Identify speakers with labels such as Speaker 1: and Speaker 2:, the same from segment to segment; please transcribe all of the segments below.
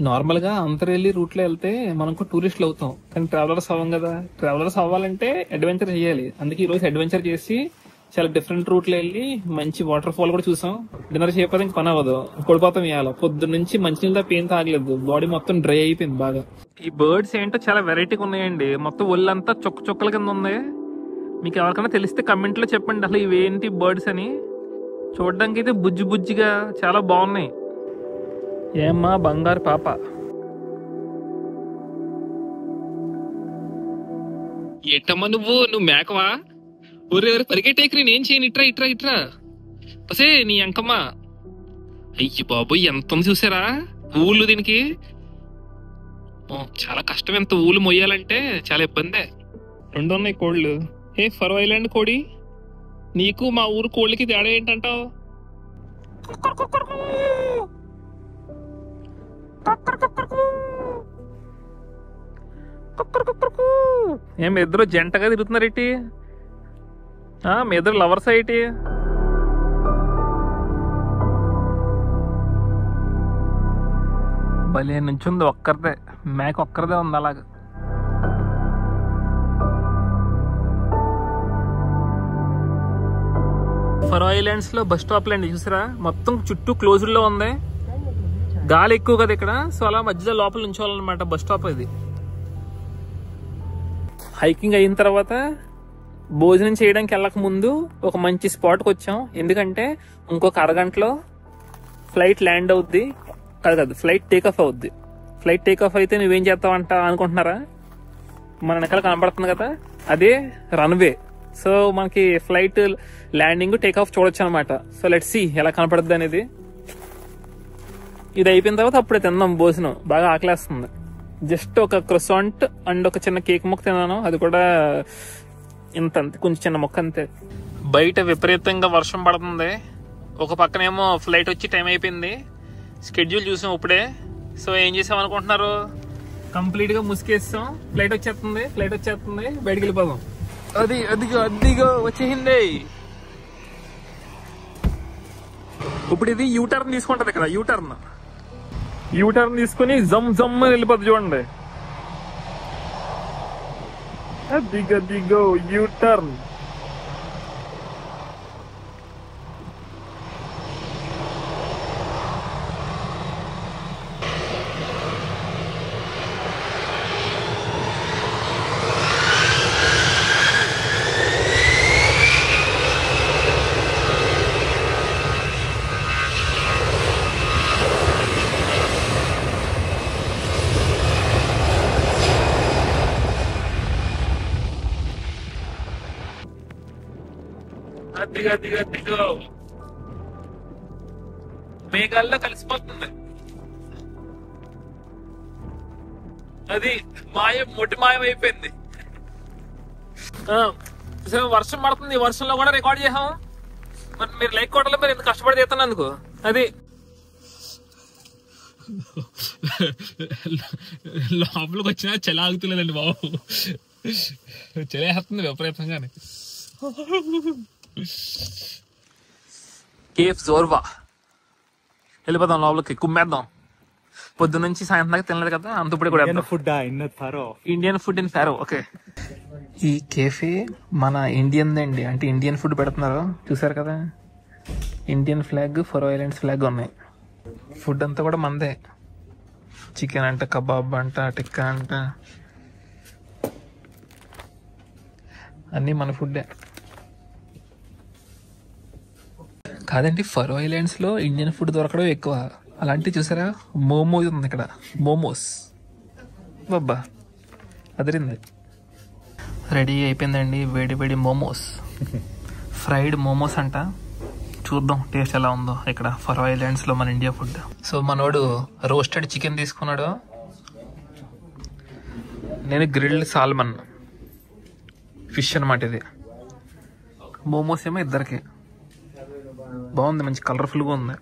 Speaker 1: Normal గా అంతరెల్లి route లో వెళ్తే మనకు టూరిస్టులు అవుతాం, కానీ ట్రావెలర్స్ అవ్వం కదా. ట్రావెలర్స్ అవ్వాలంటే అడ్వెంచర్ చేయాలి. అందుకే ఈ రోజు అడ్వెంచర్ చేసి చాలా డిఫరెంట్ రూట్ లో వెళ్ళి మంచి వాటర్ ఫాల్ కూడా చూసాం. డిన్నర్ చేయకపోతే ఇంక పని అవ్వదు, కొడిపోతాం. ఇవాళ పొద్దు నుంచి మంచినీళ్ళ పెయిన్ తాగలేదు, బాడీ మొత్తం డ్రై అయిపోయింది బాగా. ఈ బర్డ్స్ ఏంటో చాలా వెరైటీగా ఉన్నాయండి. మొత్తం ఒళ్ళంతా చొక్క చొక్కల కింద ఉంది. మీకు ఎవరికైనా తెలిస్తే కమెంట్ లో చెప్పండి అసలు ఇవేంటి బర్డ్స్ అని. చూడడానికి అయితే బుజ్జి బుజ్జిగా చాలా బాగున్నాయి. ఏమ్మా బంగారు పాప, ఏటమ్మా నువ్వు మేకవా? ఊరే పరిగెట్టేకి నేనేం చేయను. ఇట్రా ఇట్రా ఇట్రా అసే నీ అంకమ్మా. అయ్యి బాబోయ్ ఎంత ఉంది చూసారా ఊళ్ళు. దీనికి చాలా కష్టం, ఎంత ఊళ్ళు మొయ్యాలంటే చాలా ఇబ్బందే. 2 ఉన్నాయి కోళ్ళు. ఏ ఫరో ఐలాండ్ కోడి, నీకు మా ఊరు కోళ్ళకి తేడా ఏంటంటావు? ఏం మీ ఇద్దరు జంటగా తిరుగుతున్నారు ఏంటి? మీ ఇద్దరు లవర్స్ ఏంటి? భలే నుంచి ఉంది, ఒక్కరిదే మేక ఒక్కరిదే ఉంది అలాగా. ఫరో ఐలాండ్స్ లో బస్ స్టాప్ అండి చూసారా, మొత్తం చుట్టూ క్లోజ్డ్ లో ఉంది. గాలి ఎక్కువ కదా ఇక్కడ, సో అలా మధ్యలో లోపల ఉంచాలన్నమాట బస్ స్టాప్ ఇది. హైకింగ్ అయిన తర్వాత భోజనం చేయడానికి వెళ్ళక ముందు ఒక మంచి స్పాట్కి వచ్చాం. ఎందుకంటే ఇంకొక అరగంటలో ఫ్లైట్ ల్యాండ్ అవుద్ది. కాదు ఫ్లైట్ టేక్ ఆఫ్ అవుద్ది. ఫ్లైట్ టేక్ ఆఫ్ అయితే నువ్వేం చేస్తావంట అనుకుంటున్నారా? మన వెనకాల కనపడుతుంది కదా, అదే రన్వే. సో మనకి ఫ్లైట్ ల్యాండింగ్ టేక్ ఆఫ్ చూడొచ్చు అనమాట. సో లెట్స్ సీ ఎలా కనపడుద్ది అనేది. ఇది అయిపోయిన తర్వాత అప్పుడే తిందాం భోజనం. బాగా ఆకలేస్తుంది. జస్ట్ ఒక క్రొసాంట్ అండ్ ఒక చిన్న కేక్ ముక్క తిన్నాను, అది కూడా ఇంత కొంచెం చిన్న ముక్క అంతే. బయట విపరీతంగా వర్షం పడుతుంది. ఒక పక్కనేమో ఫ్లైట్ వచ్చి టైం అయిపోయింది. స్కెడ్యూల్ చూసాం ఇప్పుడే. సో ఏం చేసాం అనుకుంటున్నారు? కంప్లీట్ గా ముసుకేస్తాం. ఫ్లైట్ వచ్చేస్తుంది, బయటకు వెళ్ళిపోదాం. అదిగో వచ్చేసింది. ఇప్పుడు ఇది యూటర్న్ తీసుకుంటది ఇక్కడ. యూటర్న్ తీసుకుని జమ్ జమ్ అని వెళ్ళిపోతుంది చూడండి. అదిగో యూటర్న్. అదిగో మేఘాల్లో కలిసిపోతుంది. అది మొట్టి మాయం అయిపోయింది. వర్షం పడుతుంది. ఈ వర్షంలో కూడా రికార్డ్ చేసాము. మరి మీరు లైక్ కొట్టాలి, మీరు ఎంత కష్టపడి చేస్తున్నందుకు. అది లోపలికి వచ్చినా చలి ఆగుతులేదండి బాబు. చలేస్తుంది విపరీతంగానే. కేఫ్ జోర్వా వెళ్ళిపోదాం లోపలికి, కుమ్మేద్దాం. పొద్దు నుంచి సాయంత్రం దాకా తినలేదు కదా, అంతప్పుడు కూడా Indian food in Faroe. Okay, ఈ కేఫే మన ఇండియన్ అండి, అంటే ఇండియన్ ఫుడ్ పెడుతున్నారు చూసారు కదా. Indian flag, Faroe Islands flag ఉన్నాయి. ఫుడ్ అంతా కూడా మందే. చికెన్ అంట, కబాబ్ అంట, టిక్కా అంట, అన్నీ మన ఫుడ్డే. కాదండి, ఫరో ఐలాండ్స్ లో ఇండియన్ ఫుడ్ దొరకడం ఎక్కువ. అలాంటివి చూసారా, మోమోస్ ఉంది ఇక్కడ. మోమోస్ బాబా అదిరింది. రెడీ అయిపోయిందండి వేడి వేడి మోమోస్. ఫ్రైడ్ మోమోస్ అంట. చూద్దాం టేస్ట్ ఎలా ఉందో ఇక్కడ ఫరో ఐలాండ్స్ లో మన ఇండియా ఫుడ్. సో మనోడు రోస్టెడ్ చికెన్ తీసుకున్నాడు, నేను గ్రిల్డ్ సాల్మన్ ఫిష్ అనమాట ఇది. మోమోస్ ఏమో ఇద్దరికి. బాగుంది, మంచి కలర్ఫుల్ గా ఉంది.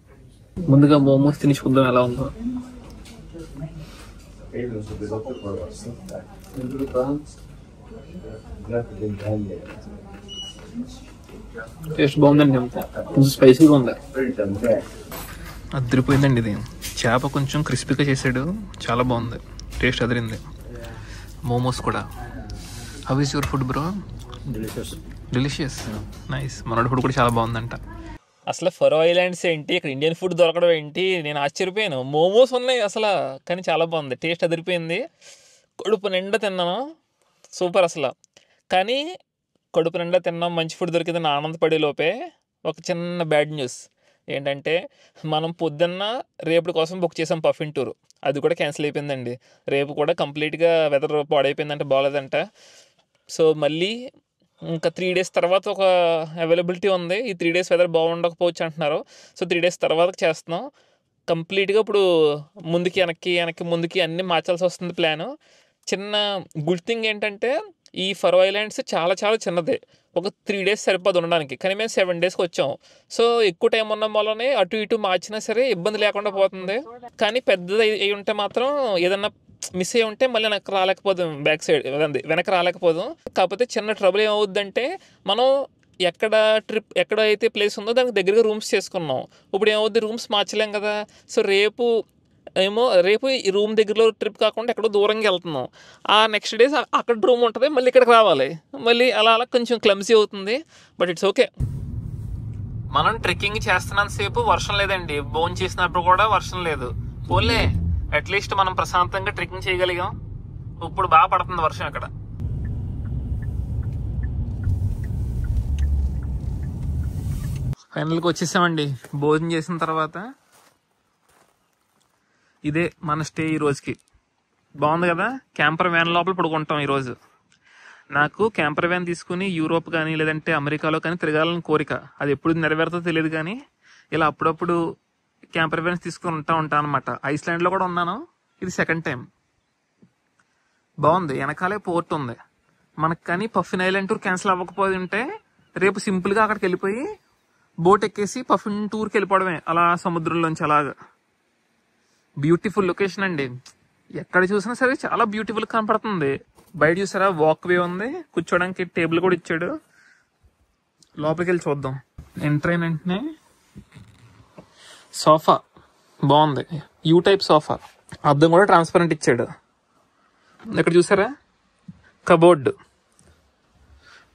Speaker 1: ముందుగా మోమోస్ తిని చూద్దాం ఎలా ఉందో. టేస్ట్ బాగుందండి, కొంచెం స్పైసీగా ఉంది. అదిరిపోయిందండి ఇది. చేప కొంచెం క్రిస్పీగా చేసాడు, చాలా బాగుంది, టేస్ట్ అదిరింది. మోమోస్ కూడా. How is your food bro? Delicious, nice. మనోడి ఫుడ్ కూడా చాలా బాగుందంట. అసలు ఫరో ఐలాండ్స్ ఏంటి, ఇక్కడ ఇండియన్ ఫుడ్ దొరకడం ఏంటి, నేను ఆశ్చర్యపోయాను. మోమోస్ ఉన్నాయి అసలు, కానీ చాలా బాగుంది, టేస్ట్ అదిరిపోయింది. కడుపు నిండా తిన్నాను, సూపర్ అసలు. కానీ కడుపు నిండా తిన్నాం, మంచి ఫుడ్ దొరికిందని ఆనందపడే లోపే ఒక చిన్న బ్యాడ్ న్యూస్ ఏంటంటే, మనం పొద్దున్న రేపటి కోసం బుక్ చేసాం పఫిన్ టూర్, అది కూడా క్యాన్సిల్ అయిపోయిందండి. రేపు కూడా కంప్లీట్గా వెదర్ పాడైపోయిందంటే, బాగోలేదంట. సో మళ్ళీ ఇంకా 3 days తర్వాత ఒక అవైలబిలిటీ ఉంది. ఈ 3 days వెదర్ బాగుండకపోవచ్చు అంటున్నారు. సో 3 days తర్వాత చేస్తున్నాం కంప్లీట్గా. ఇప్పుడు ముందుకి వెనక్కి ముందుకి అన్నీ మార్చాల్సి వస్తుంది ప్లాను. చిన్న గుడ్ థింగ్ ఏంటంటే, ఈ ఫరో ఐలాండ్స్ చాలా చాలా చిన్నదే, ఒక 3 days సరిపోదు ఉండడానికి, కానీ మేము 7 daysకి వచ్చాం. సో ఎక్కువ టైం ఉన్న వల్లనే అటు ఇటు మార్చినా సరే ఇబ్బంది లేకుండా పోతుంది. కానీ పెద్దది అయి ఉంటే మాత్రం ఏదన్నా మిస్ అయ్యి ఉంటే మళ్ళీ వెనక్కి రాలేకపోదాం, బ్యాక్ సైడ్ వెనక్కి రాలేకపోదాం. కాకపోతే చిన్న ట్రబుల్ ఏమవుద్దంటే, మనం ఎక్కడ అయితే ప్లేస్ ఉందో దానికి దగ్గరగా రూమ్స్ చేసుకున్నాం. ఇప్పుడు ఏమవుద్ది, రూమ్స్ మార్చలేం కదా. సో రేపు ఈ రూమ్ దగ్గరలో ట్రిప్ కాకుండా ఎక్కడో దూరంగా వెళ్తున్నాం. ఆ నెక్స్ట్ డేస్ అక్కడ రూమ్ ఉంటుంది, మళ్ళీ ఇక్కడికి రావాలి, మళ్ళీ అలా కొంచెం క్లమ్సీ అవుతుంది. But it's okay. మనం ట్రెక్కింగ్ చేస్తున్నంతసేపు వర్షం లేదండి, భోజనం చేసినప్పుడు కూడా వర్షం లేదు. పోలే అట్లీస్ట్ మనం ప్రశాంతంగా ట్రెక్కింగ్ చేయగలిగాం. ఇప్పుడు బాగా పడుతుంది వర్షం అక్కడ. ఫైనల్గా వచ్చేసామండి భోజనం చేసిన తర్వాత. ఇదే మన స్టే ఈ రోజుకి. బాగుంది కదా, క్యాంపర్ వ్యాన్ లోపల పడుకుంటాం ఈరోజు. నాకు క్యాంపర్ వ్యాన్ తీసుకుని యూరోప్ కానీ లేదంటే అమెరికాలో కానీ తిరగాలని కోరిక. అది ఎప్పుడు నెరవేరుతుందో తెలియదు, కానీ ఇలా అప్పుడప్పుడు క్యాంపర్ వ్యాన్స్ తీసుకుని ఉంటాను అనమాట. ఐస్లాండ్లో కూడా ఉన్నాను, ఇది 2nd time. బాగుంది, వెనకాలే పోర్ట్ ఉంది మనకు. కానీ పఫిన్ ఐలాండ్ టూర్ క్యాన్సిల్ అవ్వకపోయి ఉంటే రేపు సింపుల్గా అక్కడికి వెళ్ళిపోయి బోట్ ఎక్కేసి పఫిన్ టూర్కి వెళ్ళిపోవడమే, అలా సముద్రంలోంచి అలాగా. బ్యూటిఫుల్ లొకేషన్ అండి, ఎక్కడ చూసినా సరే చాలా బ్యూటిఫుల్ కనపడుతుంది. బయట చూసారా వాక్ వే ఉంది, కూర్చోడానికి టేబుల్ కూడా ఇచ్చాడు. లోపలికి వెళ్ళి చూద్దాం. ఎంటర్ అయిన వెంటనే సోఫా బాగుంది, యూ టైప్ సోఫా. అద్దం కూడా ట్రాన్స్పరెంట్ ఇచ్చాడు. ఇక్కడ చూసారా కబోర్డ్,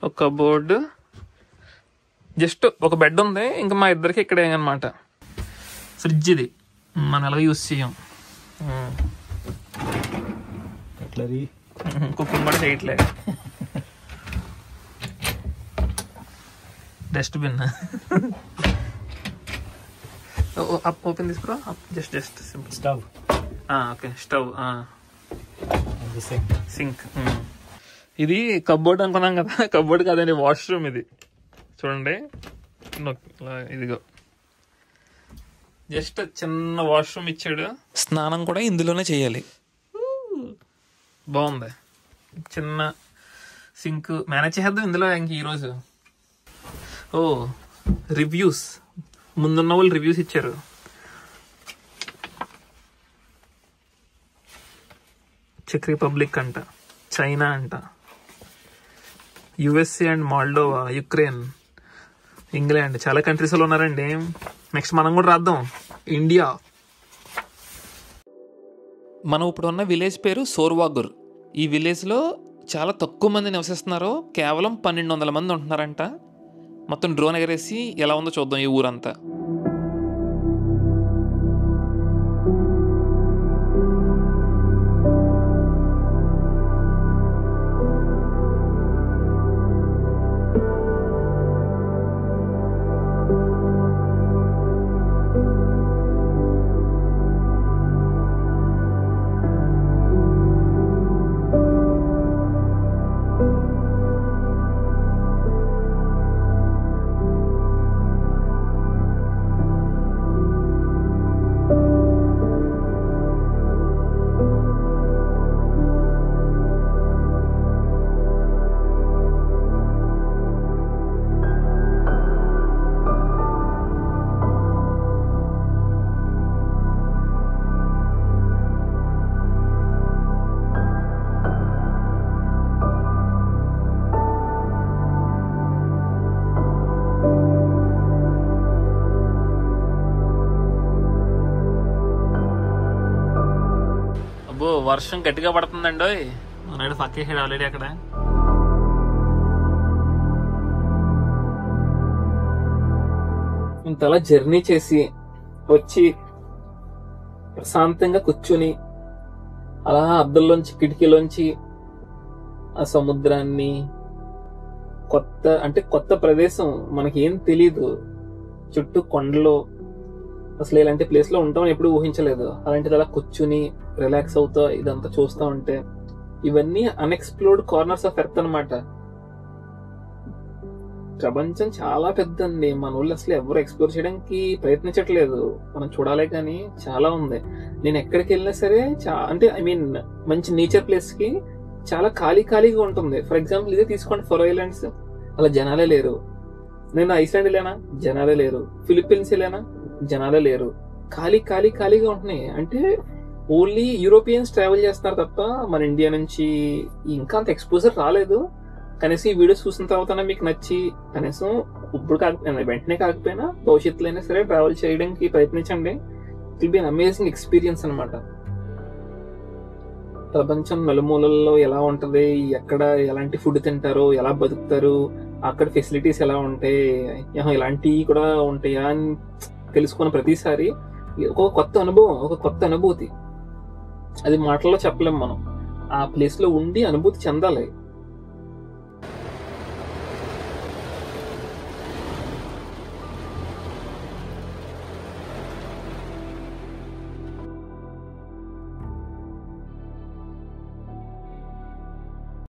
Speaker 1: ఒక కబోర్డ్, జస్ట్ ఒక బెడ్ ఉంది. ఇంకా మా ఇద్దరికి ఇక్కడే అనమాట. ఫ్రిడ్జ్ ఇది మనం ఎలాగ యూజ్ చేయం, కుకింగ్ కూడా చేయట్లే. డస్ట్బిన్ ఓపెన్ తీసుకురా, just simple.
Speaker 2: Stove.
Speaker 1: Okay, stove, sink. ఇది కబోర్డ్ అనుకున్నాం కదా, కబోర్డ్ కాదండి, వాష్రూమ్ ఇది. చూడండి, ఇదిగో జస్ట్ చిన్న వాష్రూమ్ ఇచ్చాడు. స్నానం కూడా ఇందులోనే చేయాలి. బాగుంది, చిన్న సింక్ మేనేజ్ చేద్దాం ఇందులో ఇంక ఈరోజు. రివ్యూస్, ముందున్న వాళ్ళు రివ్యూస్ ఇచ్చారు. చెక్ రిపబ్లిక్ అంట, చైనా అంట, USA and Moldova, Ukraine, England, చాలా కంట్రీస్ లో ఉన్నారండి. నెక్స్ట్ మనం కూడా రాద్దాం, ఇండియా. మనం ఇప్పుడు ఉన్న విలేజ్ పేరు సోర్వాగుర్. ఈ విలేజ్లో చాలా తక్కువ మంది నివసిస్తున్నారు, కేవలం 1200 మంది ఉంటున్నారంట. మొత్తం డ్రోన్ ఎగరేసి ఎలా ఉందో చూద్దాం ఈ ఊరంతా. అబ్బో వర్షం గట్టిగా పడుతుందండి. మనడు పక్కేసాడు ఆల్రెడీ అక్కడ. ఇంతలా జర్నీ చేసి వచ్చి ప్రశాంతంగా కూర్చుని అలా అద్దంలోంచి కిటికీలోంచి ఆ సముద్రాన్ని, కొత్త ప్రదేశం, మనకి ఏం తెలీదు, చుట్టూ కొండలు, అసలు ఇలాంటి ప్లేస్ లో ఉంటామని ఎప్పుడు ఊహించలేదు. అలాంటిది అలా కూర్చుని రిలాక్స్ అవుతా ఇదంతా చూస్తా ఉంటే ఇవన్నీ అన్ఎక్స్ప్లోర్డ్ కార్నర్స్ ఆఫ్ ఎర్త్ అనమాట. ప్రపంచం చాలా పెద్దండి. మన వాళ్ళు అసలు ఎవరు ఎక్స్ప్లోర్ చేయడానికి ప్రయత్నించట్లేదు. మనం చూడాలే కానీ చాలా ఉంది. నేను ఎక్కడికి వెళ్ళినా సరే మంచి నేచర్ ప్లేస్ కి చాలా ఖాళీగా ఉంటుంది. ఫర్ ఎగ్జాంపుల్ ఇదే తీసుకోండి, ఫరో ఐలాండ్స్, అలా జనాలే లేరు. నేను ఐస్లాండ్ వెళ్ళానా, జనాలే లేరు. ఫిలిప్పీన్స్ వెళ్ళానా, జనాలే లేరు. ఖాళీగా ఉంటున్నాయి. అంటే ఓన్లీ యూరోపియన్స్ ట్రావెల్ చేస్తున్నారు తప్ప మన ఇండియా నుంచి ఇంకా అంత ఎక్స్పోజర్ రాలేదు. కనీసం ఈ వీడియోస్ చూసిన తర్వాత మీకు నచ్చి కనీసం ఇప్పుడు కాకపోయినా వెంటనే కాకపోయినా భవిష్యత్తులో అయినా సరే ట్రావెల్ చేయడానికి ప్రయత్నించండి. It will be an amazing experience అనమాట. ప్రపంచం నలుమూలల్లో ఎలా ఉంటది, ఎక్కడ ఎలాంటి ఫుడ్ తింటారు, ఎలా బతుకుతారు, అక్కడ ఫెసిలిటీస్ ఎలా ఉంటాయి, ఇలాంటివి కూడా ఉంటాయా అని తెలుసుకున్న ప్రతిసారి ఒక కొత్త అనుభవం, ఒక కొత్త అనుభూతి. అది మాటల్లో చెప్పలేం. మనం ఆ ప్లేస్ లో ఉండి అనుభూతి చెందాలి.